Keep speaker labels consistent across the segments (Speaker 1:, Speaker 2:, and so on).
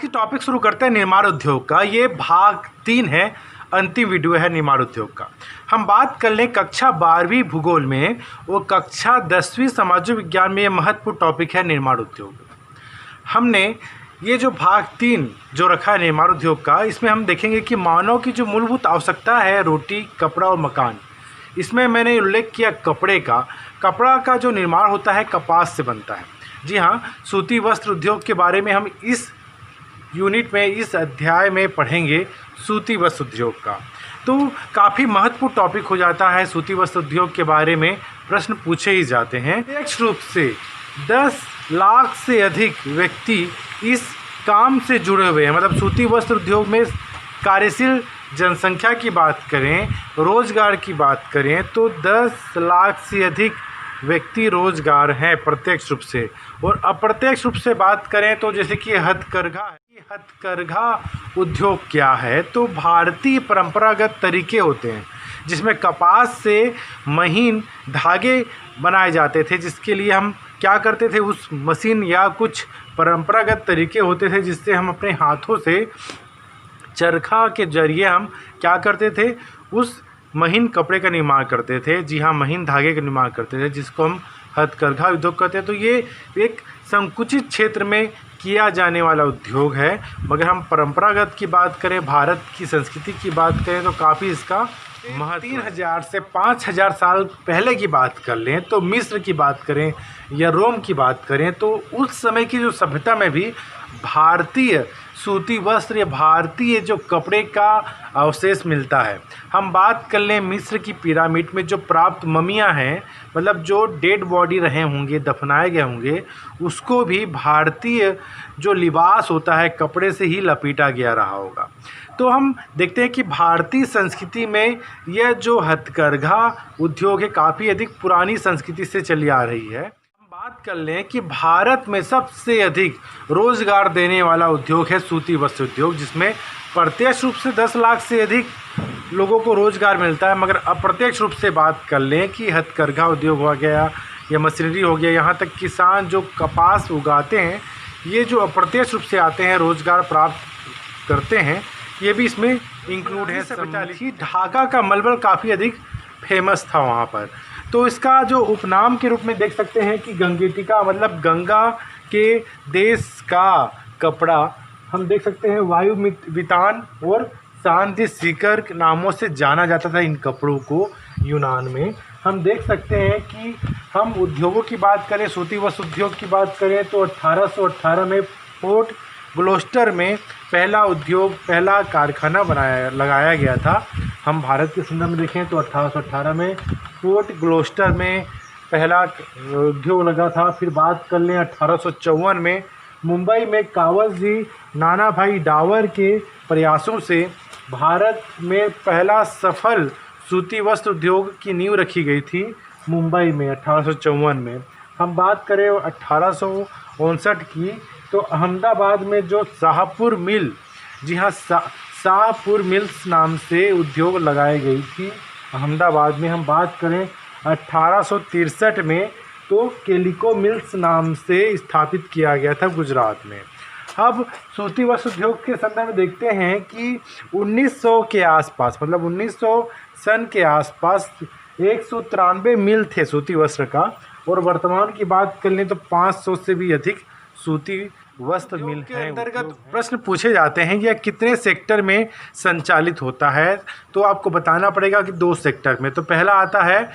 Speaker 1: की टॉपिक शुरू करते हैं निर्माण उद्योग का। ये भाग 3 है, अंतिम वीडियो है निर्माण उद्योग का। हम बात कर लें कक्षा 12वीं भूगोल में और कक्षा 10वीं समाज विज्ञान में ये महत्वपूर्ण टॉपिक है निर्माण उद्योग। हमने ये जो भाग 3 जो रखा है निर्माण उद्योग का, इसमें हम देखेंगे कि मानव की जो मूलभूत आवश्यकता है रोटी, कपड़ा और मकान। इसमें मैंने उल्लेख किया कपड़ा का जो निर्माण होता है कपास से बनता है। जी हाँ, सूती वस्त्र उद्योग के बारे में हम इस यूनिट में, इस अध्याय में पढ़ेंगे सूती वस्त्र उद्योग का। तो काफ़ी महत्वपूर्ण टॉपिक हो जाता है सूती वस्त्र उद्योग के बारे में, प्रश्न पूछे ही जाते हैं। प्रत्यक्ष रूप से 10 लाख से अधिक व्यक्ति इस काम से जुड़े हुए हैं। मतलब सूती वस्त्र उद्योग में कार्यशील जनसंख्या की बात करें, रोजगार की बात करें तो 10 लाख से अधिक व्यक्ति रोजगार हैं प्रत्यक्ष रूप से। और अप्रत्यक्ष रूप से बात करें तो जैसे कि हथकरघा है। हथकरघा उद्योग क्या है? तो भारतीय परंपरागत तरीके होते हैं जिसमें कपास से महीन धागे बनाए जाते थे, जिसके लिए हम क्या करते थे, उस मशीन या कुछ परंपरागत तरीके होते थे जिससे हम अपने हाथों से चरखा के जरिए हम क्या करते थे, उस महीन कपड़े का निर्माण करते थे। जी हाँ, महीन धागे का निर्माण करते थे जिसको हम हथकरघा उद्योग कहते हैं। तो ये एक संकुचित क्षेत्र में किया जाने वाला उद्योग है। मगर हम परंपरागत की बात करें, भारत की संस्कृति की बात करें तो काफ़ी इसका महत्व। 3000 से 5000 साल पहले की बात कर लें तो मिस्र की बात करें या रोम की बात करें तो उस समय की जो सभ्यता में भी भारतीय सूती वस्त्र या भारतीय जो कपड़े का अवशेष मिलता है। हम बात कर लें मिस्र की पिरामिड में जो प्राप्त ममियाँ हैं, मतलब जो डेड बॉडी रहे होंगे, दफनाए गए होंगे, उसको भी भारतीय जो लिबास होता है कपड़े से ही लपेटा गया रहा होगा। तो हम देखते हैं कि भारतीय संस्कृति में यह जो हथकरघा उद्योग है काफ़ी अधिक पुरानी संस्कृति से चली आ रही है। हम बात कर लें कि भारत में सबसे अधिक रोजगार देने वाला उद्योग है सूती वस्त्र उद्योग, जिसमें प्रत्यक्ष रूप से 10 लाख से अधिक लोगों को रोजगार मिलता है। मगर अप्रत्यक्ष रूप से बात कर लें कि हथकरघा उद्योग हो गया या मशीनरी हो गया, यहाँ तक किसान जो कपास उगाते हैं, ये जो अप्रत्यक्ष रूप से आते हैं, रोजगार प्राप्त करते हैं, ये भी इसमें इंक्लूड है। ढाका का मलबल काफ़ी अधिक फेमस था वहाँ पर। तो इसका जो उपनाम के रूप में देख सकते हैं कि गंगेटिका, मतलब गंगा के देश का कपड़ा, हम देख सकते हैं वायु वितान और शांति सीकर नामों से जाना जाता था इन कपड़ों को यूनान में। हम देख सकते हैं कि हम उद्योगों की बात करें, सूती वस्त्र उद्योग की बात करें तो 1818 में पोर्ट ग्लोस्टर में पहला कारखाना लगाया गया था। हम भारत के संदर्भ में देखें तो 1818 में पोर्ट ग्लोस्टर में पहला उद्योग लगा था। फिर बात कर लें 1854 में मुंबई में कावल जी नाना भाई डावर के प्रयासों से भारत में पहला सफल सूती वस्त्र उद्योग की नींव रखी गई थी मुंबई में 1854 में। हम बात करें 1859 की तो अहमदाबाद में जो शाहपुर मिल, जी हाँ, शाहपुर मिल्स नाम से उद्योग लगाई गई थी अहमदाबाद में। हम बात करें 1863 में तो केलिको मिल्स नाम से स्थापित किया गया था गुजरात में। अब सूती वस्त्र उद्योग के संदर्भ में देखते हैं कि 1900 के आसपास, मतलब 1900 सन के आसपास 193 मिल थे सूती वस्त्र का, और वर्तमान की बात कर लें तो 500 से भी अधिक सूती वस्त्र मिल के अंतर्गत प्रश्न पूछे जाते हैं यह कितने सेक्टर में संचालित होता है? तो आपको बताना पड़ेगा कि 2 सेक्टर में। तो पहला आता है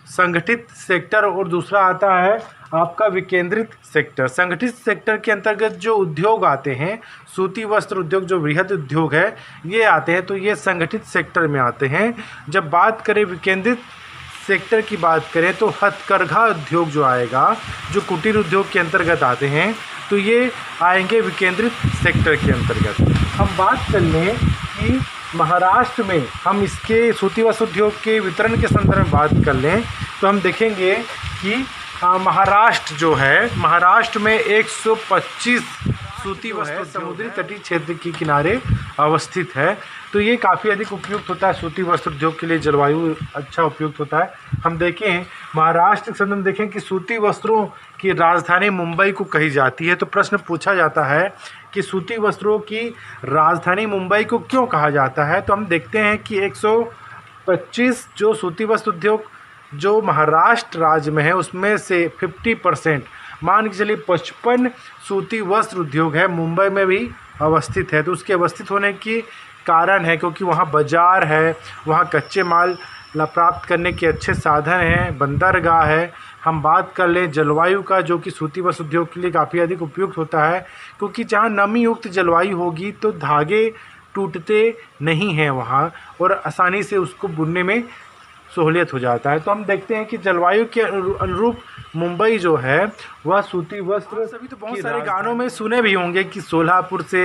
Speaker 1: संगठित सेक्टर और दूसरा आता है आपका विकेंद्रित सेक्टर। संगठित सेक्टर के अंतर्गत जो उद्योग आते हैं, सूती वस्त्र उद्योग जो बृहद उद्योग है ये आते हैं, तो ये संगठित सेक्टर में आते हैं। जब बात करें विकेंद्रित सेक्टर की बात करें तो हथकरघा उद्योग जो आएगा, जो कुटीर उद्योग के अंतर्गत आते हैं, तो ये आएंगे विकेंद्रित सेक्टर के अंतर्गत। हम बात कर लें कि महाराष्ट्र में हम इसके सूती वस्त्र उद्योग के वितरण के संदर्भ में बात कर लें तो हम देखेंगे कि महाराष्ट्र जो है, महाराष्ट्र में 125 सूती वस्त्र समुद्री तटीय क्षेत्र के किनारे अवस्थित है। तो ये काफ़ी अधिक उपयुक्त होता है सूती वस्त्र उद्योग के लिए, जलवायु अच्छा उपयुक्त होता है। हम देखें महाराष्ट्र के संदर्भ में देखें कि सूती वस्त्रों की राजधानी मुंबई को कही जाती है। तो प्रश्न पूछा जाता है कि सूती वस्त्रों की राजधानी मुंबई को क्यों कहा जाता है। तो हम देखते हैं कि 125 जो सूती वस्त्र उद्योग जो महाराष्ट्र राज्य में है उसमें से 50% मान के चलिए 55 सूती वस्त्र उद्योग है मुंबई में भी अवस्थित है। तो उसके अवस्थित होने की कारण है क्योंकि वहाँ बाज़ार है, वहाँ कच्चे माल प्राप्त करने के अच्छे साधन हैं, बंदरगाह है। हम बात कर लें जलवायु का जो कि सूती वस्त्र उद्योग के लिए काफ़ी अधिक उपयुक्त होता है क्योंकि जहाँ नमी युक्त जलवायु होगी तो धागे टूटते नहीं हैं वहाँ और आसानी से उसको बुनने में सहूलियत हो जाता है। तो हम देखते हैं कि जलवायु के अनुरूप मुंबई जो है वह सूती वस्त्र सभी तो बहुत सारे गानों में सुने भी होंगे कि सोलापुर से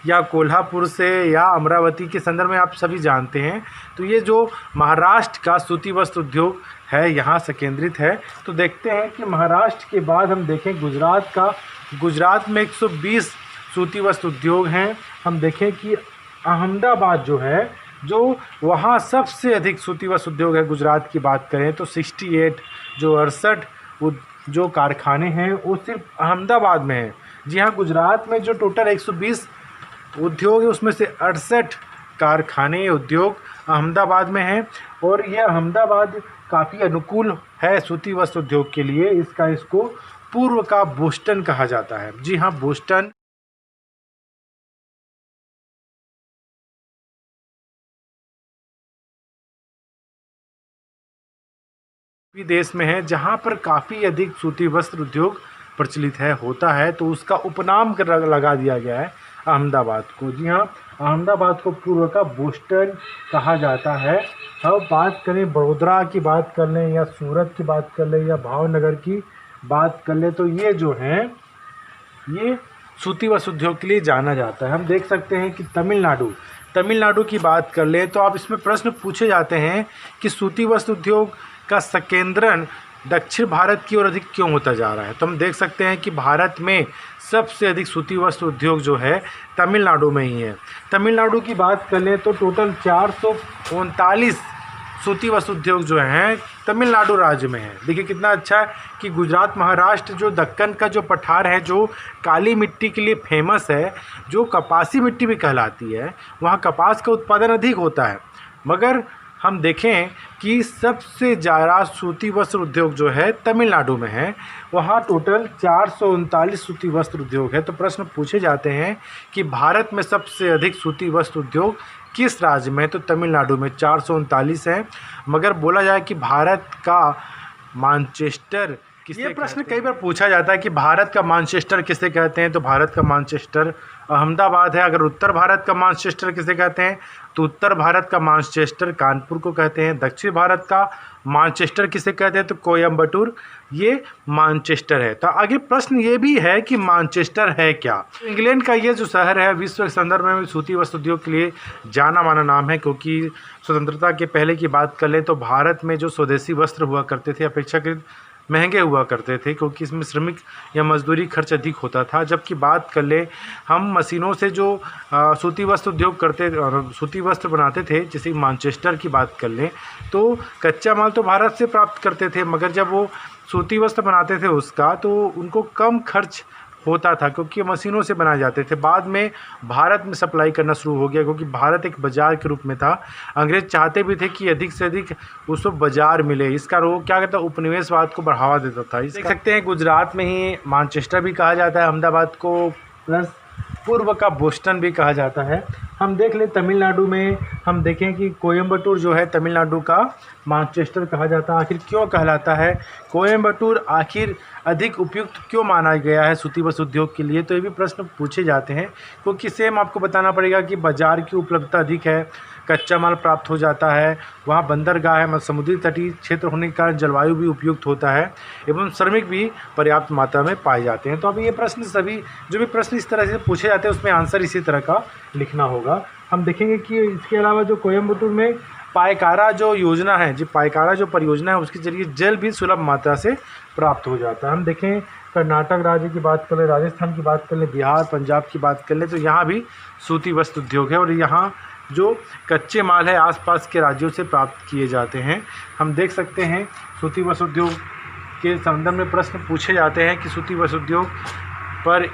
Speaker 1: या कोल्हापुर से या अमरावती के संदर्भ में आप सभी जानते हैं। तो ये जो महाराष्ट्र का सूती वस्त्र उद्योग है यहाँ से केंद्रित है। तो देखते हैं कि महाराष्ट्र के बाद हम देखें गुजरात में 120 सूती वस्त्र उद्योग हैं। हम देखें कि अहमदाबाद जो है जो वहाँ सबसे अधिक सूती वस्त्र उद्योग है। गुजरात की बात करें तो 68 जो 68 जो कारखाने हैं वो सिर्फ अहमदाबाद में है। जी हाँ, गुजरात में जो टोटल 120 उद्योग है उसमें से 68 कारखाने उद्योग अहमदाबाद में हैं और यह अहमदाबाद काफ़ी अनुकूल है सूती वस्त्र उद्योग के लिए। इसको पूर्व का बोस्टन कहा जाता है। जी हाँ, बोस्टन भी देश में है जहाँ पर काफ़ी अधिक सूती वस्त्र उद्योग प्रचलित होता है। तो उसका उपनाम लगा दिया गया है अहमदाबाद को। जी हाँ, अहमदाबाद को पूर्व का बोस्टन कहा जाता है। अब बात करें बड़ोदरा की बात कर लें या सूरत की बात कर लें या भावनगर की बात कर लें तो ये जो हैं ये सूती वस्त्र उद्योग के लिए जाना जाता है। हम देख सकते हैं कि तमिलनाडु की बात कर लें तो आप इसमें प्रश्न पूछे जाते हैं कि सूती वस्त्र उद्योग का संकेंद्रण दक्षिण भारत की ओर अधिक क्यों होता जा रहा है। तो हम देख सकते हैं कि भारत में सबसे अधिक सूती वस्त्र उद्योग जो है तमिलनाडु में ही है। तमिलनाडु की बात कर लें तो टोटल 439 सूती वस्त्र उद्योग जो हैं तमिलनाडु राज्य में है। देखिए कितना अच्छा है कि गुजरात महाराष्ट्र जो दक्कन का जो पठार है जो काली मिट्टी के लिए फेमस है, जो कपासी मिट्टी भी कहलाती है, वहाँ कपास का उत्पादन अधिक होता है। मगर हम देखें कि सबसे ज़्यादा सूती वस्त्र उद्योग जो है तमिलनाडु में है, वहाँ टोटल 439 सूती वस्त्र उद्योग है। तो प्रश्न पूछे जाते हैं कि भारत में सबसे अधिक सूती वस्त्र उद्योग किस राज्य में है। तो तमिलनाडु में 439 है। मगर बोला जाए कि भारत का मैनचेस्टर किसे, ये प्रश्न कई बार पूछा जाता है कि भारत का मैनचेस्टर किसे कहते हैं। तो भारत का मैनचेस्टर अहमदाबाद है। अगर उत्तर भारत का मैनचेस्टर किसे कहते हैं तो उत्तर भारत का मैनचेस्टर कानपुर को कहते हैं। दक्षिण भारत का मैनचेस्टर किसे कहते हैं तो कोयम्बटूर ये मैनचेस्टर है। तो आगे प्रश्न ये भी है कि मैनचेस्टर है क्या। इंग्लैंड का ये जो शहर है विश्व के संदर्भ में सूती वस्त्र उद्योग के लिए जाना माना नाम है क्योंकि स्वतंत्रता के पहले की बात कर लें तो भारत में जो स्वदेशी वस्त्र हुआ करते थे अपेक्षाकृत महंगे हुआ करते थे क्योंकि इसमें श्रमिक या मजदूरी खर्च अधिक होता था। जबकि बात कर ले हम मशीनों से जो सूती वस्त्र उद्योग करते और सूती वस्त्र बनाते थे, जैसे मैनचेस्टर की बात कर लें तो कच्चा माल तो भारत से प्राप्त करते थे, मगर जब वो सूती वस्त्र बनाते थे उसका तो उनको कम खर्च होता था क्योंकि मशीनों से बनाए जाते थे। बाद में भारत में सप्लाई करना शुरू हो गया क्योंकि भारत एक बाज़ार के रूप में था। अंग्रेज चाहते भी थे कि अधिक से अधिक उसको बाज़ार मिले। इसका वो क्या कहता है उपनिवेशवाद को बढ़ावा देता था। देख सकते हैं गुजरात में ही मैनचेस्टर भी कहा जाता है अहमदाबाद को, प्लस पूर्व का बोस्टन भी कहा जाता है। हम देख लें तमिलनाडु में हम देखें कि कोयम्बटूर जो है तमिलनाडु का मैनचेस्टर कहा जाता है। आखिर क्यों कहलाता है कोयम्बटूर, आखिर अधिक उपयुक्त क्यों माना गया है सूती वस्त्र उद्योग के लिए। तो ये भी प्रश्न पूछे जाते हैं क्योंकि सेम आपको बताना पड़ेगा कि बाज़ार की उपलब्धता अधिक है, कच्चा माल प्राप्त हो जाता है, वहाँ बंदरगाह है, समुद्री तटीय क्षेत्र होने के कारण जलवायु भी उपयुक्त होता है एवं श्रमिक भी पर्याप्त मात्रा में पाए जाते हैं। तो अब ये प्रश्न सभी जो भी प्रश्न इस तरह से पूछे जाते हैं उसमें आंसर इसी तरह का लिखना होगा। हम देखेंगे कि इसके अलावा जो कोयम्बटूर में पायकारा जो योजना है, जो पायकारा जो परियोजना है उसके जरिए जल भी सुलभ मात्रा से प्राप्त हो जाता है। हम देखें कर्नाटक राज्य की बात कर लें, राजस्थान की बात कर लें, बिहार पंजाब की बात कर लें तो यहाँ भी सूती वस्त्र उद्योग है और यहाँ जो कच्चे माल है आसपास के राज्यों से प्राप्त किए जाते हैं। हम देख सकते हैं सूती वस्त्र उद्योग के संदर्भ में प्रश्न पूछे जाते हैं कि सूती वस्त्र उद्योग पर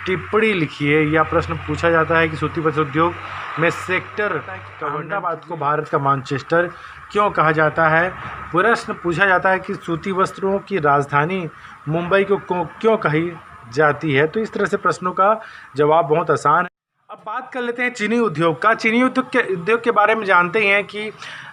Speaker 1: टिप्पणी लिखिए, या प्रश्न पूछा जाता है कि सूती वस्त्र उद्योग में सेक्टर अहमदाबाद को भारत का मैनचेस्टर क्यों कहा जाता है। प्रश्न पूछा जाता है कि सूती वस्त्रों की राजधानी मुंबई को क्यों कही जाती है। तो इस तरह से प्रश्नों का जवाब बहुत आसान है। अब बात कर लेते हैं चीनी उद्योग का। चीनी उद्योग के बारे में जानते ही हैं कि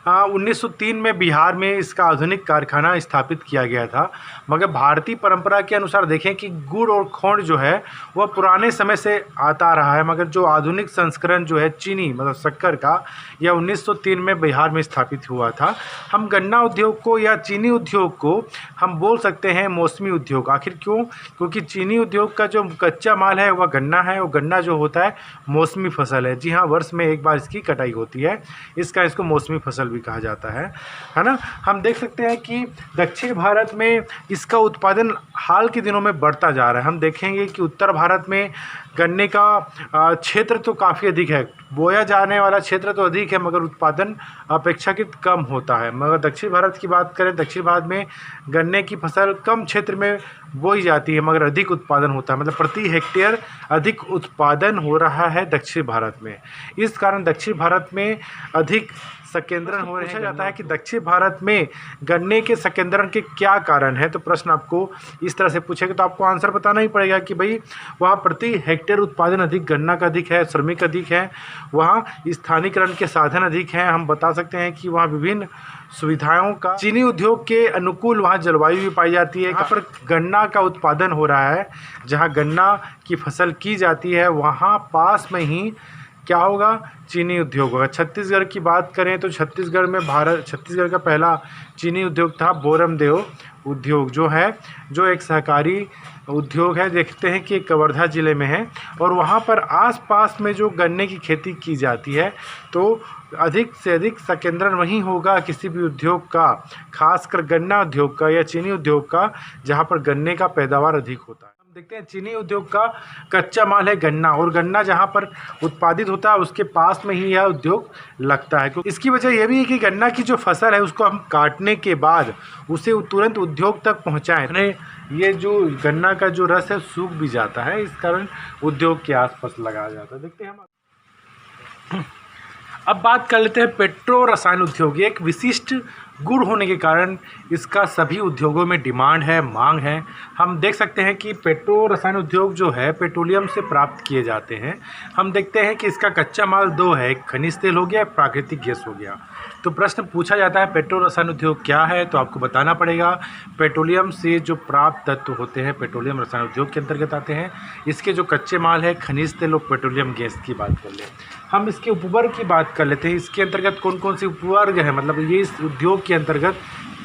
Speaker 1: 1903 में बिहार में इसका आधुनिक कारखाना स्थापित किया गया था। मगर भारतीय परंपरा के अनुसार देखें कि गुड़ और खोंड जो है वह पुराने समय से आता रहा है, मगर जो आधुनिक संस्करण जो है चीनी मतलब शक्कर का, यह 1903 में बिहार में स्थापित हुआ था। हम गन्ना उद्योग को या चीनी उद्योग को हम बोल सकते हैं मौसमी उद्योग। आखिर क्यों? क्योंकि चीनी उद्योग का जो कच्चा माल है वह गन्ना है, और गन्ना जो होता है मौसमी फसल है। जी हाँ, वर्ष में एक बार इसकी कटाई होती है, इसको मौसमी फसल भी कहा जाता है ना। हम देख सकते हैं कि दक्षिण भारत में इसका उत्पादन हाल के दिनों में बढ़ता जा रहा है। हम देखेंगे कि उत्तर भारत में गन्ने का क्षेत्र तो काफ़ी अधिक है, बोया जाने वाला क्षेत्र तो अधिक है, मगर उत्पादन अपेक्षाकृत कम होता है। मगर दक्षिण भारत की बात करें, दक्षिण भारत में गन्ने की फसल कम क्षेत्र में बोई जाती है, मगर अधिक उत्पादन होता है, मतलब प्रति हेक्टेयर अधिक उत्पादन हो रहा है दक्षिण भारत में। इस कारण दक्षिण भारत में अधिक संकेंद्रण हो रहा जाता है कि दक्षिण भारत में गन्ने के संकेंद्रण के क्या कारण है। तो प्रश्न आपको इस तरह से पूछेगा तो आपको आंसर बताना ही पड़ेगा कि भाई वहाँ प्रति हेक्टेयर उत्पादन अधिक गन्ना का अधिक है, श्रमिक अधिक है, वहाँ स्थानीयकरण के साधन अधिक हैं। हम बता सकते हैं कि वहाँ विभिन्न सुविधाओं का चीनी उद्योग के अनुकूल वहाँ जलवायु भी पाई जाती है। यहाँ पर गन्ना का उत्पादन हो रहा है, जहाँ गन्ना की फसल की जाती है वहाँ पास में ही क्या होगा, चीनी उद्योग होगा। छत्तीसगढ़ की बात करें तो छत्तीसगढ़ में छत्तीसगढ़ का पहला चीनी उद्योग था बोरमदेव उद्योग, जो एक सहकारी उद्योग है। देखते हैं कि कवर्धा ज़िले में है, और वहाँ पर आसपास में जो गन्ने की खेती की जाती है तो अधिक से अधिक संकेंद्रण वहीं होगा किसी भी उद्योग का, खासकर गन्ना उद्योग का या चीनी उद्योग का, जहाँ पर गन्ने का पैदावार अधिक होता है। हम देखते हैं चीनी उद्योग का कच्चा माल है गन्ना, और गन्ना जहाँ पर उत्पादित होता है उसके पास में ही यह उद्योग लगता है। इसकी वजह यह भी है कि गन्ना की जो फसल है उसको हम काटने के बाद उसे तुरंत उद्योग तक पहुँचाएँ। ये जो गन्ना का जो रस है सूख भी जाता है, इस कारण उद्योग के आसपास लगाया जाता है। देखते हैं हम अब बात कर लेते हैं पेट्रो रसायन उद्योग। एक विशिष्ट गुण होने के कारण इसका सभी उद्योगों में डिमांड है, मांग है। हम देख सकते हैं कि पेट्रो रसायन उद्योग जो है पेट्रोलियम से प्राप्त किए जाते हैं। हम देखते हैं कि इसका कच्चा माल दो है, एक खनिज तेल हो गया, प्राकृतिक गैस हो गया। तो प्रश्न पूछा जाता है पेट्रो रसायन उद्योग क्या है, तो आपको बताना पड़ेगा पेट्रोलियम से जो प्राप्त तत्व होते हैं पेट्रोलियम रसायन उद्योग के अंतर्गत आते हैं। इसके जो कच्चे माल है खनिज तेल और पेट्रोलियम गैस की बात कर ले। हम इसके उपवर्ग की बात कर लेते हैं। इसके अंतर्गत कौन कौन से उपवर्ग हैं, मतलब ये इस उद्योग के अंतर्गत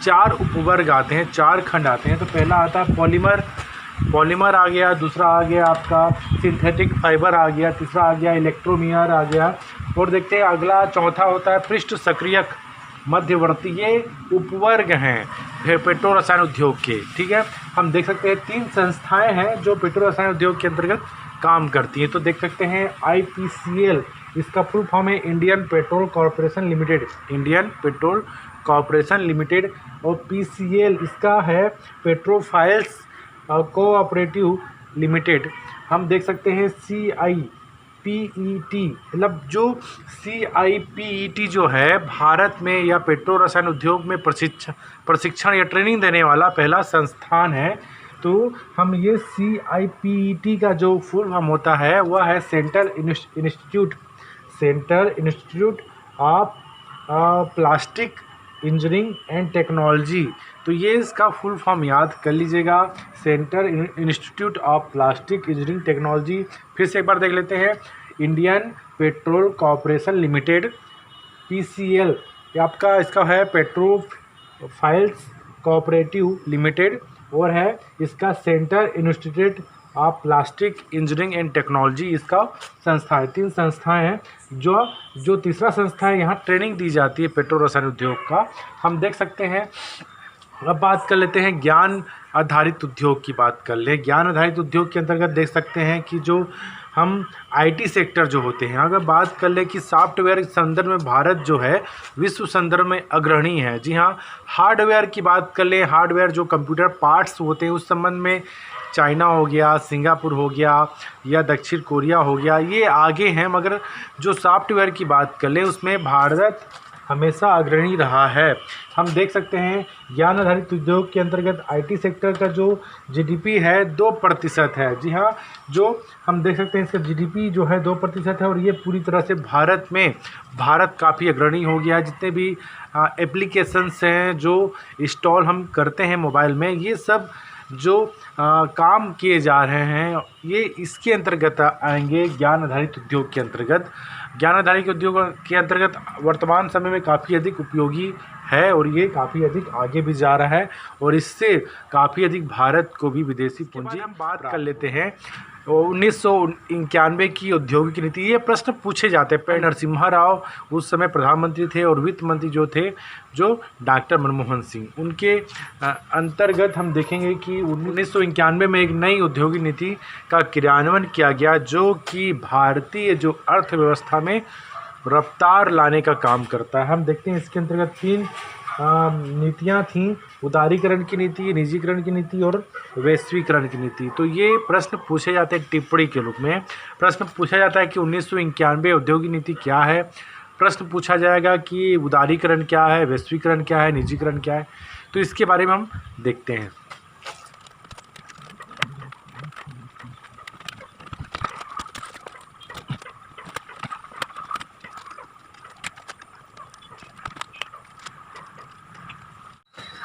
Speaker 1: 4 उपवर्ग आते हैं, 4 खंड आते हैं। तो पहला आता है पॉलीमर आ गया, दूसरा आ गया आपका सिंथेटिक फाइबर आ गया, तीसरा आ गया इलेक्ट्रोमियर आ गया, और देखते हैं अगला चौथा होता है पृष्ठ सक्रियक मध्यवर्ती। ये उपवर्ग हैं पेट्रो रसायन उद्योग के, ठीक है। हम देख सकते हैं 3 संस्थाएं हैं जो पेट्रो रसायन उद्योग के अंतर्गत काम करती हैं। तो देख सकते हैं IPCL, इसका फुल फॉर्म है Indian petrol corporation limited, Indian petrol corporation limited, और PCL इसका है पेट्रोफाइल्स कोऑपरेटिव लिमिटेड। हम देख सकते हैं CIPET, मतलब जो CIPET जो है भारत में या पेट्रो रसायन उद्योग में प्रशिक्षण या ट्रेनिंग देने वाला पहला संस्थान है। तो हम ये CIPET का जो फुल फॉर्म होता है वह है central institute of plastic engineering and technology. तो ये इसका फुल फॉर्म याद कर लीजिएगा, central institute of plastic engineering technology. फिर से एक बार देख लेते हैं, Indian petrol corporation limited PCL, आपका इसका है पेट्रोफाइल्स कोऑपरेटिव लिमिटेड, और है इसका central institute of plastic engineering and technology, इसका संस्था है। 3 संस्थाएं हैं। जो तीसरा संस्था है यहाँ ट्रेनिंग दी जाती है पेट्रो रसायन उद्योग का। हम देख सकते हैं। अब बात कर लेते हैं ज्ञान आधारित उद्योग की बात कर लें। ज्ञान आधारित उद्योग के अंतर्गत देख सकते हैं कि जो हम आईटी सेक्टर जो होते हैं, अगर बात कर लें कि सॉफ्टवेयर के संदर्भ में भारत जो है विश्व संदर्भ में अग्रणी है। जी हाँ, हार्डवेयर की बात कर लें, हार्डवेयर जो कंप्यूटर पार्ट्स होते हैं उस संबंध में चाइना हो गया, सिंगापुर हो गया या दक्षिण कोरिया हो गया, ये आगे हैं। मगर जो सॉफ्टवेयर की बात कर लें उसमें भारत हमेशा अग्रणी रहा है। हम देख सकते हैं ज्ञान आधारित उद्योग के अंतर्गत आईटी सेक्टर का जो जीडीपी है 2% है। जी हाँ, जो हम देख सकते हैं इसका जीडीपी जो है 2% है और ये पूरी तरह से भारत काफ़ी अग्रणी हो गया है। जितने भी एप्लीकेशंस हैं जो इंस्टॉल हम करते हैं मोबाइल में, ये सब जो काम किए जा रहे हैं ये इसके अंतर्गत आएंगे। ज्ञान आधारित उद्योग के अंतर्गत, ज्ञान आधारित उद्योग के अंतर्गत वर्तमान समय में काफ़ी अधिक उपयोगी है और ये काफ़ी अधिक आगे भी जा रहा है और इससे काफ़ी अधिक भारत को भी विदेशी पूंजी। हम बात कर लेते हैं 1991 की औद्योगिक नीति। ये प्रश्न पूछे जाते हैं। नरसिम्हा राव उस समय प्रधानमंत्री थे और वित्त मंत्री जो थे जो डॉक्टर मनमोहन सिंह, उनके अंतर्गत हम देखेंगे कि 1991 में एक नई औद्योगिक नीति का क्रियान्वयन किया गया जो कि भारतीय जो अर्थव्यवस्था में रफ्तार लाने का काम करता है। हम देखते हैं इसके अंतर्गत 3 नीतियाँ थीं, उदारीकरण की नीति, निजीकरण की नीति और वैश्वीकरण की नीति। तो ये प्रश्न पूछे जाते हैं टिप्पणी के रूप में। प्रश्न पूछा जाता है कि 1991 औद्योगिक नीति क्या है। प्रश्न पूछा जाएगा कि उदारीकरण क्या है, वैश्वीकरण क्या है, निजीकरण क्या है। तो इसके बारे में हम देखते हैं।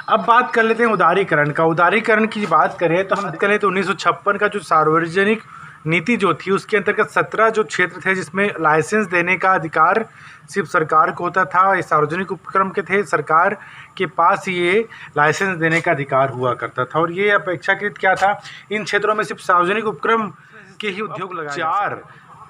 Speaker 1: अब बात कर लेते हैं उदारीकरण का। उदारीकरण की बात करें तो हम करें तो 1956 का जो सार्वजनिक नीति जो थी उसके अंतर्गत 17 जो क्षेत्र थे जिसमें लाइसेंस देने का अधिकार सिर्फ सरकार को होता था। ये सार्वजनिक उपक्रम के थे, सरकार के पास ये लाइसेंस देने का अधिकार हुआ करता था और ये अपेक्षाकृत क्या था, इन क्षेत्रों में सिर्फ सार्वजनिक उपक्रम के ही उद्योग लगाए। 4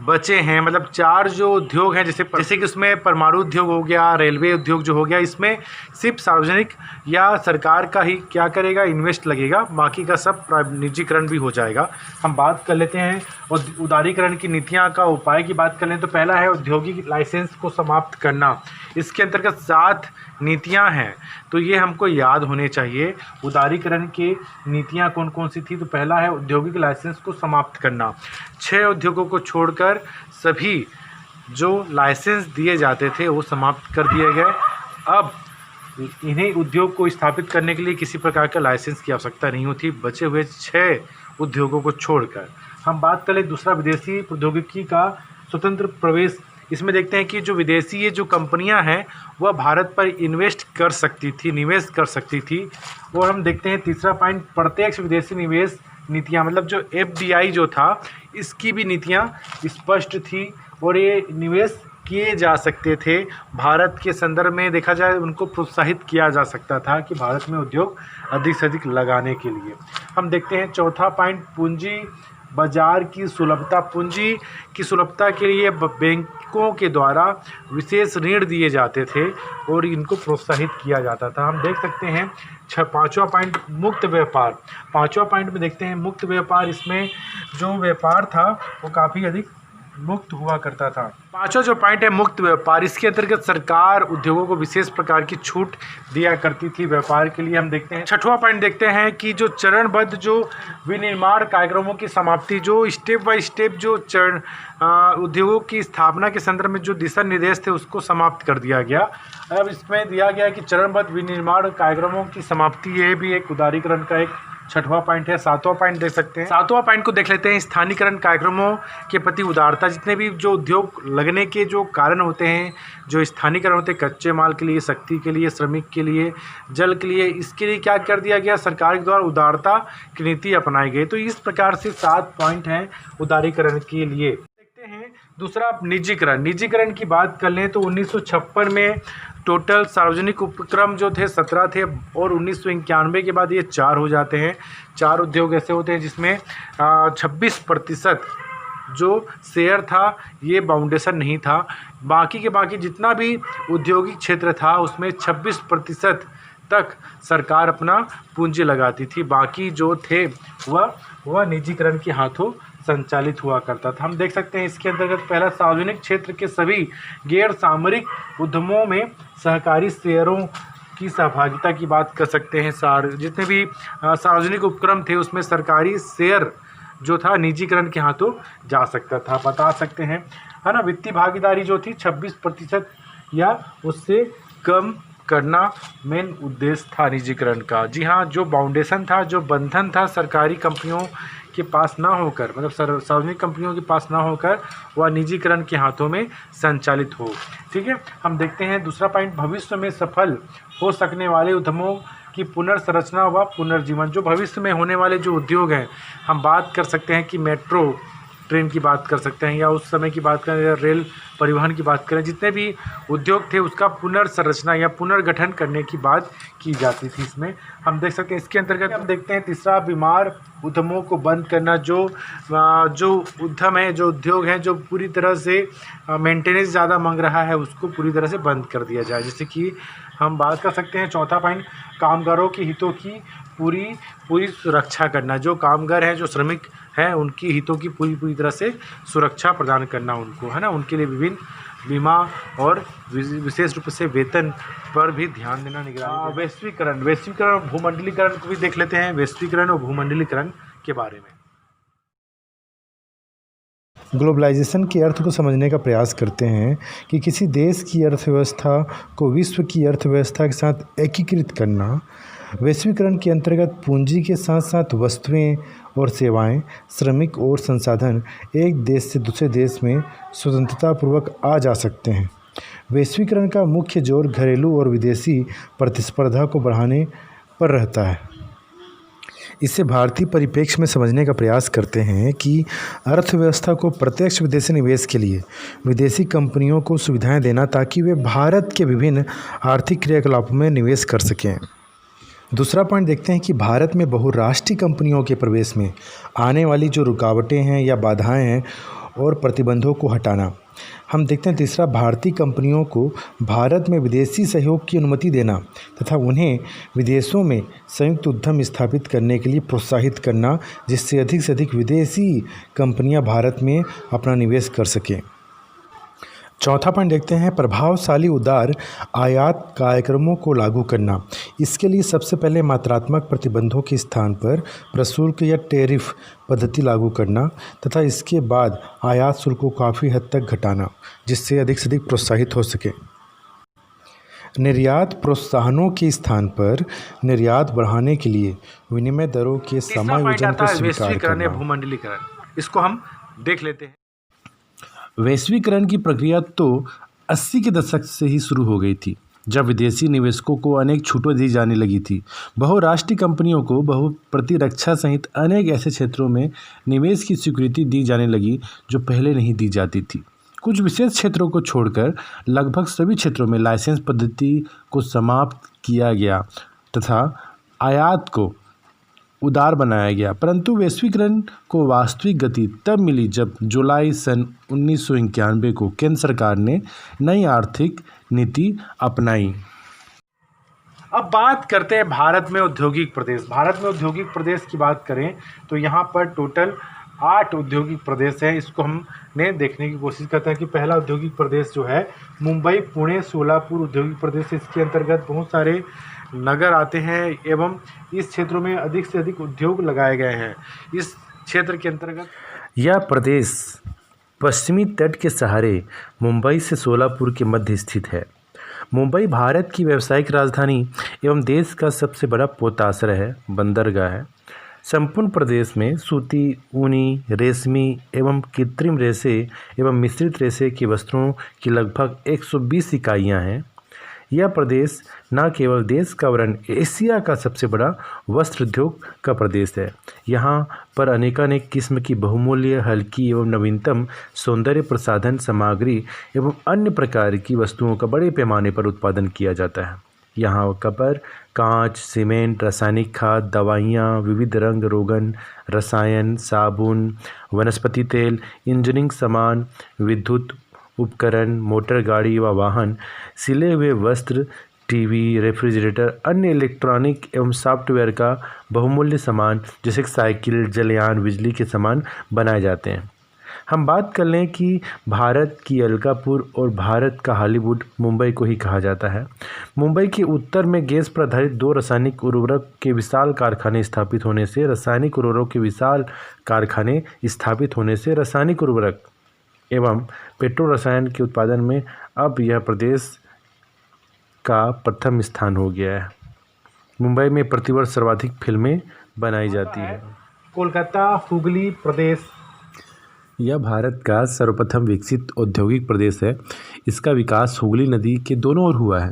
Speaker 1: बचे हैं, मतलब 4 जो उद्योग हैं, जैसे कि उसमें परमाणु उद्योग हो गया, रेलवे उद्योग जो हो गया, इसमें सिर्फ सार्वजनिक या सरकार का ही क्या करेगा, इन्वेस्ट लगेगा, बाकी का सब निजीकरण भी हो जाएगा। हम बात कर लेते हैं और उदारीकरण की नीतियां का उपाय की बात कर लें तो पहला है औद्योगिक लाइसेंस को समाप्त करना। इसके अंतर्गत 7 नीतियां हैं तो ये हमको याद होने चाहिए। उदारीकरण की नीतियां कौन कौन सी थी, तो पहला है औद्योगिक लाइसेंस को समाप्त करना। 6 उद्योगों को छोड़कर सभी जो लाइसेंस दिए जाते थे वो समाप्त कर दिए गए। अब इन्हीं उद्योग को स्थापित करने के लिए किसी प्रकार का लाइसेंस की आवश्यकता नहीं होती, बचे हुए 6 उद्योगों को छोड़कर। हम बात करें दूसरा, विदेशी प्रौद्योगिकी का स्वतंत्र प्रवेश। इसमें देखते हैं कि जो विदेशी ये जो कंपनियां हैं वह भारत पर इन्वेस्ट कर सकती थी, निवेश कर सकती थी। और हम देखते हैं तीसरा पॉइंट, प्रत्यक्ष विदेशी निवेश नीतियां, मतलब जो FDI जो था इसकी भी नीतियां स्पष्ट थी और ये निवेश किए जा सकते थे। भारत के संदर्भ में देखा जाए उनको प्रोत्साहित किया जा सकता था कि भारत में उद्योग अधिक से अधिक लगाने के लिए। हम देखते हैं चौथा पॉइंट, पूंजी बाजार की सुलभता। पूंजी की सुलभता के लिए बैंकों के द्वारा विशेष ऋण दिए जाते थे और इनको प्रोत्साहित किया जाता था। हम देख सकते हैं 5वां पॉइंट, मुक्त व्यापार। 5वां पॉइंट में देखते हैं मुक्त व्यापार। इसमें जो व्यापार था वो काफ़ी अधिक मुक्त हुआ करता था। 5वां जो पॉइंट है मुक्त व्यापार, इसके अंतर्गत सरकार उद्योगों को विशेष प्रकार की छूट दिया करती थी व्यापार के लिए। हम देखते हैं 6वां पॉइंट देखते हैं कि जो चरणबद्ध जो विनिर्माण कार्यक्रमों की समाप्ति, जो स्टेप बाय स्टेप जो उद्योगों की स्थापना के संदर्भ में जो दिशा निर्देश थे उसको समाप्त कर दिया गया। अब इसमें दिया गया कि चरणबद्ध विनिर्माण कार्यक्रमों की समाप्ति, ये भी एक उदारीकरण का एक 6वां पॉइंट है। 7वां पॉइंट देख सकते हैं। 7वां पॉइंट को देख लेते हैं, स्थानीयकरण कार्यक्रमों के प्रति उदारता। जितने भी जो उद्योग लगने के जो कारण होते हैं, जो स्थानीयकरण होते हैं, कच्चे माल के लिए, शक्ति के लिए, श्रमिक के लिए, जल के लिए, इसके लिए क्या कर दिया गया, सरकार के द्वारा उदारता की नीति अपनाई गई। तो इस प्रकार से 7 पॉइंट हैं उदारीकरण के लिए। देखते हैं दूसरा, निजीकरण। निजीकरण की बात कर लें तो 1956 में टोटल सार्वजनिक उपक्रम जो थे 17 थे और 1991 के बाद ये 4 हो जाते हैं। 4 उद्योग ऐसे होते हैं जिसमें 26% जो शेयर था ये बाउंडेशन नहीं था। बाकी के बाकी जितना भी औद्योगिक क्षेत्र था उसमें 26% तक सरकार अपना पूंजी लगाती थी, बाकी जो थे वह निजीकरण के हाथों संचालित हुआ करता था। हम देख सकते हैं इसके अंतर्गत पहला सार्वजनिक क्षेत्र के सभी गैर सामरिक उद्यमों में सहकारी शेयरों की सहभागिता की बात कर सकते हैं। जितने भी सार्वजनिक उपक्रम थे उसमें सरकारी शेयर जो था निजीकरण के हाथों जा सकता था, बता सकते हैं, है ना। वित्तीय भागीदारी जो थी 26% या उससे कम करना मेन उद्देश्य था निजीकरण का। जी हाँ, जो फाउंडेशन था, जो बंधन था सरकारी कंपनियों के पास ना होकर, मतलब सार्वजनिक कंपनियों के पास ना होकर वह निजीकरण के हाथों में संचालित हो। ठीक है, हम देखते हैं दूसरा पॉइंट, भविष्य में सफल हो सकने वाले उद्यमों की पुनर्संरचना व पुनर्जीवन। जो भविष्य में होने वाले जो उद्योग हैं, हम बात कर सकते हैं कि मेट्रो ट्रेन की बात कर सकते हैं, या उस समय की बात करें, या रेल परिवहन की बात करें, जितने भी उद्योग थे उसका पुनर्संरचना या पुनर्गठन करने की बात की जाती थी। इसमें हम देख सकते हैं, इसके अंतर्गत हम देखते हैं तीसरा, बीमार उद्यमों को बंद करना। जो उद्यम है, जो उद्योग हैं, जो पूरी तरह से मेंटेनेंस ज़्यादा मांग रहा है, उसको पूरी तरह से बंद कर दिया जाए। जैसे कि हम बात कर सकते हैं चौथा पॉइंट, कामगारों के हितों की पूरी सुरक्षा करना। जो कामगार हैं, जो श्रमिक हैं, उनकी हितों की पूरी तरह से सुरक्षा प्रदान करना उनको, है ना। उनके लिए विभिन्न बीमा और विशेष रूप से वेतन पर भी ध्यान देना, निगरानी। वैश्वीकरण और भूमंडलीकरण को भी देख लेते हैं, वैश्वीकरण और भूमंडलीकरण के बारे में।
Speaker 2: ग्लोबलाइजेशन के अर्थ को समझने का प्रयास करते हैं कि किसी देश की अर्थव्यवस्था को विश्व की अर्थव्यवस्था के साथ एकीकृत करना। वैश्वीकरण के अंतर्गत पूंजी के साथ साथ वस्तुएं और सेवाएं, श्रमिक और संसाधन एक देश से दूसरे देश में स्वतंत्रतापूर्वक आ जा सकते हैं। वैश्वीकरण का मुख्य जोर घरेलू और विदेशी प्रतिस्पर्धा को बढ़ाने पर रहता है। इसे भारतीय परिप्रेक्ष्य में समझने का प्रयास करते हैं कि अर्थव्यवस्था को प्रत्यक्ष विदेशी निवेश के लिए विदेशी कंपनियों को सुविधाएं देना, ताकि वे भारत के विभिन्न आर्थिक क्रियाकलापों में निवेश कर सकें। दूसरा पॉइंट देखते हैं कि भारत में बहुराष्ट्रीय कंपनियों के प्रवेश में आने वाली जो रुकावटें हैं या बाधाएं हैं और प्रतिबंधों को हटाना। हम देखते हैं तीसरा, भारतीय कंपनियों को भारत में विदेशी सहयोग की अनुमति देना तथा उन्हें विदेशों में संयुक्त उद्यम स्थापित करने के लिए प्रोत्साहित करना, जिससे अधिक से अधिक विदेशी कंपनियां भारत में अपना निवेश कर सकें। चौथा पॉइंट देखते हैं, प्रभावशाली उदार आयात कार्यक्रमों को लागू करना। इसके लिए सबसे पहले मात्रात्मक प्रतिबंधों के स्थान पर प्रशुल्क या टैरिफ पद्धति लागू करना तथा इसके बाद आयात शुल्क को काफ़ी हद तक घटाना, जिससे अधिक से अधिक प्रोत्साहित हो सके। निर्यात प्रोत्साहनों के स्थान पर निर्यात बढ़ाने के लिए विनिमय दरों के समायोजन को स्वीकार करना।
Speaker 1: भूमंडलीकरण, इसको हम देख लेते हैं।
Speaker 2: वैश्वीकरण की प्रक्रिया तो 80 के दशक से ही शुरू हो गई थी, जब विदेशी निवेशकों को अनेक छूटें दी जाने लगी थी। बहुराष्ट्रीय कंपनियों को प्रतिरक्षा सहित अनेक ऐसे क्षेत्रों में निवेश की स्वीकृति दी जाने लगी जो पहले नहीं दी जाती थी। कुछ विशेष क्षेत्रों को छोड़कर लगभग सभी क्षेत्रों में लाइसेंस पद्धति को समाप्त किया गया तथा आयात को उदार बनाया गया। परंतु वैश्वीकरण को वास्तविक गति तब मिली जब जुलाई सन 1991 को केंद्र सरकार ने नई आर्थिक नीति अपनाई।
Speaker 1: अब बात करते हैं भारत में औद्योगिक प्रदेश। भारत में औद्योगिक प्रदेश की बात करें तो यहाँ पर टोटल 8 औद्योगिक प्रदेश हैं। इसको हमने देखने की कोशिश करते हैं कि पहला औद्योगिक प्रदेश जो है मुंबई, पुणे, सोलापुर औद्योगिक प्रदेश। इसके अंतर्गत बहुत सारे नगर आते हैं एवं इस क्षेत्रों में अधिक से अधिक उद्योग लगाए गए हैं। इस क्षेत्र के अंतर्गत
Speaker 2: यह प्रदेश पश्चिमी तट के सहारे मुंबई से सोलापुर के मध्य स्थित है। मुंबई भारत की व्यावसायिक राजधानी एवं देश का सबसे बड़ा पोताश्रय है, बंदरगाह है। संपूर्ण प्रदेश में सूती, ऊनी, रेशमी एवं कृत्रिम रेशे एवं मिश्रित रेशे की वस्त्रों की लगभग 120 इकाइयाँ हैं। यह प्रदेश न केवल देश का वरन एशिया का सबसे बड़ा वस्त्र उद्योग का प्रदेश है। यहाँ पर अनेकानेक किस्म की बहुमूल्य, हल्की एवं नवीनतम सौंदर्य प्रसाधन सामग्री एवं अन्य प्रकार की वस्तुओं का बड़े पैमाने पर उत्पादन किया जाता है। यहाँ कपड़, कांच, सीमेंट, रासायनिक खाद, दवाइयाँ, विविध रंग रोगन, रसायन, साबुन, वनस्पति तेल, इंजीनियरिंग सामान, विद्युत उपकरण, मोटर गाड़ी व वाहन, सिले हुए वस्त्र, टीवी, रेफ्रिजरेटर, अन्य इलेक्ट्रॉनिक एवं सॉफ्टवेयर का बहुमूल्य सामान जैसे कि साइकिल, जलयान, बिजली के सामान बनाए जाते हैं। हम बात कर लें कि भारत की अलकापुर और भारत का हॉलीवुड मुंबई को ही कहा जाता है। मुंबई के उत्तर में गैस पर आधारित 2 रासायनिक उर्वरक के विशाल कारखाने स्थापित होने से रासायनिक उर्वरक एवं पेट्रो रसायन के उत्पादन में अब यह प्रदेश का प्रथम स्थान हो गया है। मुंबई में प्रतिवर्ष सर्वाधिक फिल्में बनाई जाती है।
Speaker 1: कोलकाता हुगली प्रदेश।
Speaker 2: यह भारत का सर्वप्रथम विकसित औद्योगिक प्रदेश है। इसका विकास हुगली नदी के दोनों ओर हुआ है।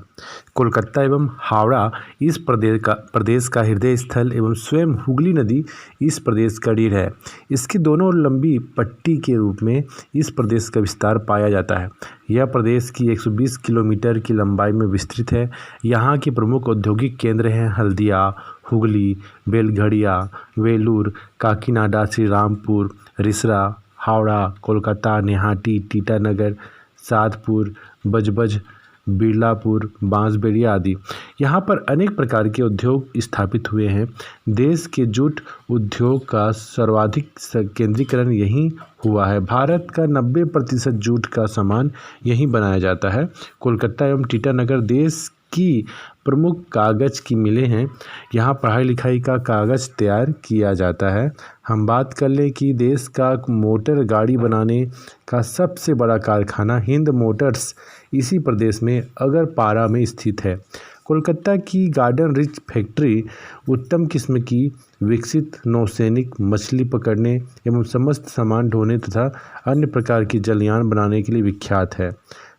Speaker 2: कोलकाता एवं हावड़ा इस प्रदेश का हृदय स्थल एवं स्वयं हुगली नदी इस प्रदेश का रीढ़ है। इसके दोनों ओर लंबी पट्टी के रूप में इस प्रदेश का विस्तार पाया जाता है। यह प्रदेश की 120 किलोमीटर की लंबाई में विस्तृत है। यहाँ के प्रमुख औद्योगिक केंद्र हैं हल्दिया, हुगली, बेलघड़िया, वेलूर, काकीनाडा, श्रीरामपुर, रिसरा, हावड़ा, कोलकाता, नेहाटी, टीटानगर, सादपुर, बजबज, बिरलापुर, बांसबेड़िया आदि। यहाँ पर अनेक प्रकार के उद्योग स्थापित हुए हैं। देश के जूट उद्योग का सर्वाधिक केंद्रीकरण यहीं हुआ है। भारत का 90% जूट का सामान यहीं बनाया जाता है। कोलकाता एवं टीटानगर देश की प्रमुख कागज़ की मिलें हैं। यहाँ पढ़ाई लिखाई का कागज़ तैयार किया जाता है। हम बात कर लें कि देश का मोटर गाड़ी बनाने का सबसे बड़ा कारखाना हिंद मोटर्स इसी प्रदेश में अगरपारा में स्थित है। कोलकाता की गार्डन रिच फैक्ट्री उत्तम किस्म की विकसित नौसैनिक, मछली पकड़ने एवं समस्त सामान ढोने तथा अन्य प्रकार की जलयान बनाने के लिए विख्यात है।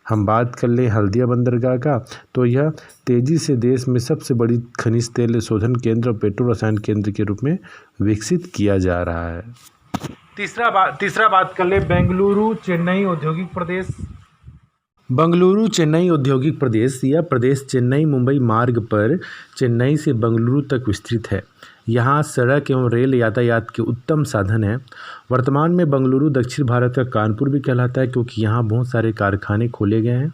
Speaker 2: हम बात कर लें हल्दिया बंदरगाह का, तो यह तेज़ी से देश में सबसे बड़ी खनिज तेल शोधन केंद्र और पेट्रो रसायन केंद्र के रूप में विकसित किया जा रहा है।
Speaker 1: तीसरा बात कर ले बेंगलुरु चेन्नई औद्योगिक प्रदेश।
Speaker 2: बंगलुरु चेन्नई औद्योगिक प्रदेश। यह प्रदेश चेन्नई मुंबई मार्ग पर चेन्नई से बंगलुरु तक विस्तृत है। यहाँ सड़क एवं रेल यातायात के उत्तम साधन हैं। वर्तमान में बंगलुरु दक्षिण भारत का कानपुर भी कहलाता है, क्योंकि यहाँ बहुत सारे कारखाने खोले गए हैं।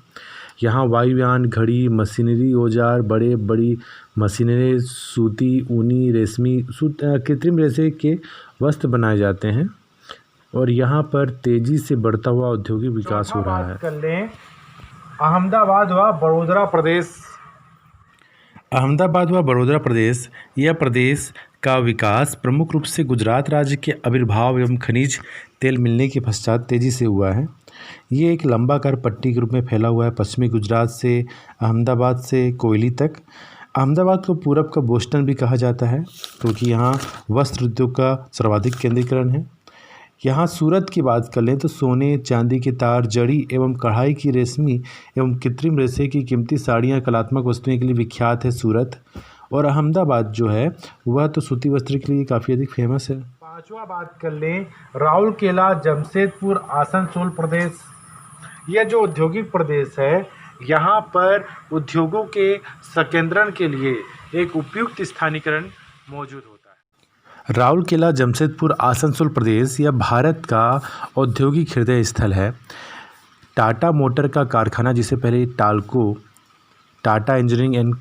Speaker 2: यहाँ वायुयान, घड़ी, मशीनरी, औजार, बड़ी मशीनरी, सूती, ऊनी, रेशमी, कृत्रिम रेशे के वस्त्र बनाए जाते हैं और यहाँ पर तेज़ी से बढ़ता हुआ औद्योगिक विकास हो रहा है।
Speaker 1: कर लें अहमदाबाद व बड़ोदरा प्रदेश।
Speaker 2: अहमदाबाद व बड़ोदरा प्रदेश। यह प्रदेश का विकास प्रमुख रूप से गुजरात राज्य के आविर्भाव एवं खनिज तेल मिलने के पश्चात तेज़ी से हुआ है। ये एक लंबाकार पट्टी के रूप में फैला हुआ है, पश्चिमी गुजरात से अहमदाबाद से कोयली तक। अहमदाबाद को पूरब का बोस्टन भी कहा जाता है, क्योंकि यहाँ वस्त्र उद्योग का सर्वाधिक केंद्रीकरण है। यहाँ सूरत की बात कर लें तो सोने, चांदी के तार, जड़ी एवं कढ़ाई की रेशमी एवं कृत्रिम रेशे की कीमती साड़ियाँ, कलात्मक वस्तुएं के लिए विख्यात है सूरत। और अहमदाबाद जो है वह तो सूती वस्त्र के लिए काफ़ी अधिक फेमस है।
Speaker 1: पांचवा बात कर लें राउरकेला जमशेदपुर आसनसोल प्रदेश। यह जो औद्योगिक प्रदेश है, यहाँ पर उद्योगों के संकेंद्रण के लिए एक उपयुक्त स्थानीकरण मौजूद होता है।
Speaker 2: राउरकेला जमशेदपुर आसनसोल प्रदेश यह भारत का औद्योगिक हृदय स्थल है। टाटा मोटर का कारखाना, जिसे पहले Tata engineering and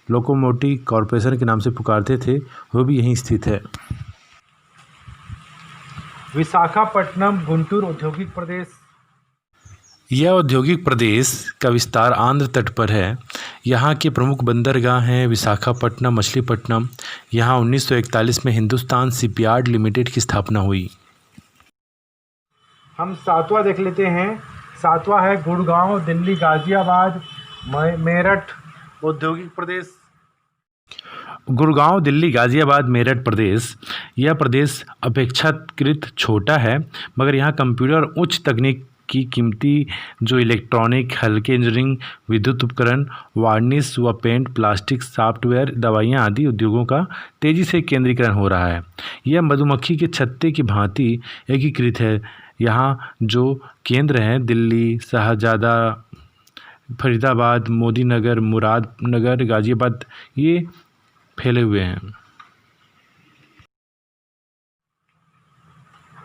Speaker 2: locomotive corporation के नाम से पुकारते थे, वो भी यहीं स्थित है।
Speaker 1: विशाखापट्टनम गुंटूर औद्योगिक प्रदेश।
Speaker 2: यह औद्योगिक प्रदेश का विस्तार आंध्र तट पर है। यहाँ के प्रमुख बंदरगाह हैं विशाखापट्टनम, मछलीपट्टनम। यहाँ 1941 में हिंदुस्तान शिपयार्ड लिमिटेड की स्थापना हुई।
Speaker 1: हम सातवां देख लेते हैं। सातवां है गुड़गांव दिल्ली गाजियाबाद मेरठ औद्योगिक प्रदेश।
Speaker 2: गुड़गांव दिल्ली गाजियाबाद मेरठ प्रदेश। यह प्रदेश अपेक्षाकृत छोटा है, मगर यहाँ कंप्यूटर और उच्च तकनीक की कीमती जो इलेक्ट्रॉनिक, हल्के इंजीनियरिंग, विद्युत उपकरण, वार्निश व पेंट, प्लास्टिक, सॉफ्टवेयर, दवाइयाँ आदि उद्योगों का तेज़ी से केंद्रीकरण हो रहा है। यह मधुमक्खी के छत्ते की भांति एकीकृत है। यहाँ जो केंद्र हैं दिल्ली, शाहजादा, फरीदाबाद, मोदीनगर, मुरादनगर, गाजियाबाद, ये फैले हुए हैं।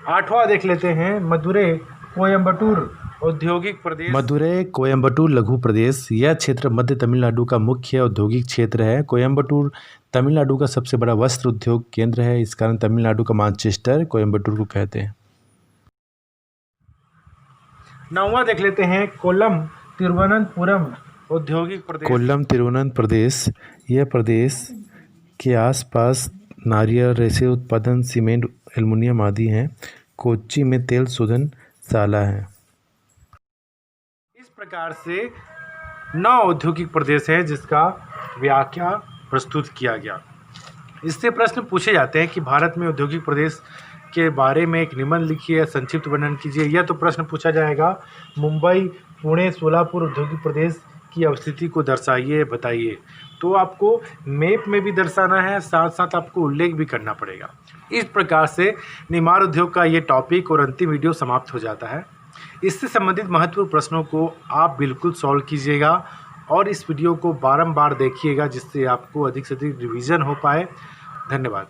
Speaker 1: आठवां देख लेते हैं मदुरै कोयम्बटूर औद्योगिक प्रदेश
Speaker 2: मदुरै कोयम्बटूर लघु प्रदेश। यह क्षेत्र मध्य तमिलनाडु का मुख्य औद्योगिक क्षेत्र है। कोयम्बटूर तमिलनाडु का सबसे बड़ा वस्त्र उद्योग केंद्र है। इस कारण तमिलनाडु का मैनचेस्टर कोयम्बटूर को कहते हैं।
Speaker 1: 9वां देख लेते हैं, कोल्लम तिरुवनंतपुरम औद्योगिक प्रदेश।
Speaker 2: कोल्लम तिरुवनंत प्रदेश। यह प्रदेश के आसपास नारियल, रेशे उत्पादन, सीमेंट, एल्युमिनियम आदि हैं। कोच्चि में तेल शोधन शाला है।
Speaker 1: इस प्रकार से 9 औद्योगिक प्रदेश है जिसका व्याख्या प्रस्तुत किया गया। इससे प्रश्न पूछे जाते हैं कि भारत में औद्योगिक प्रदेश के बारे में एक निबंध लिखिए, संक्षिप्त वर्णन कीजिए। यह तो प्रश्न पूछा जाएगा। मुंबई, पुणे, सोलापुर औद्योगिक प्रदेश की अवस्थिति को दर्शाइए, बताइए। तो आपको मैप में भी दर्शाना है, साथ साथ आपको उल्लेख भी करना पड़ेगा। इस प्रकार से निर्माण उद्योग का ये टॉपिक और अंतिम वीडियो समाप्त हो जाता है। इससे संबंधित महत्वपूर्ण प्रश्नों को आप बिल्कुल सॉल्व कीजिएगा और इस वीडियो को बारंबार देखिएगा जिससे आपको अधिक से अधिक रिवीजन हो पाए। धन्यवाद।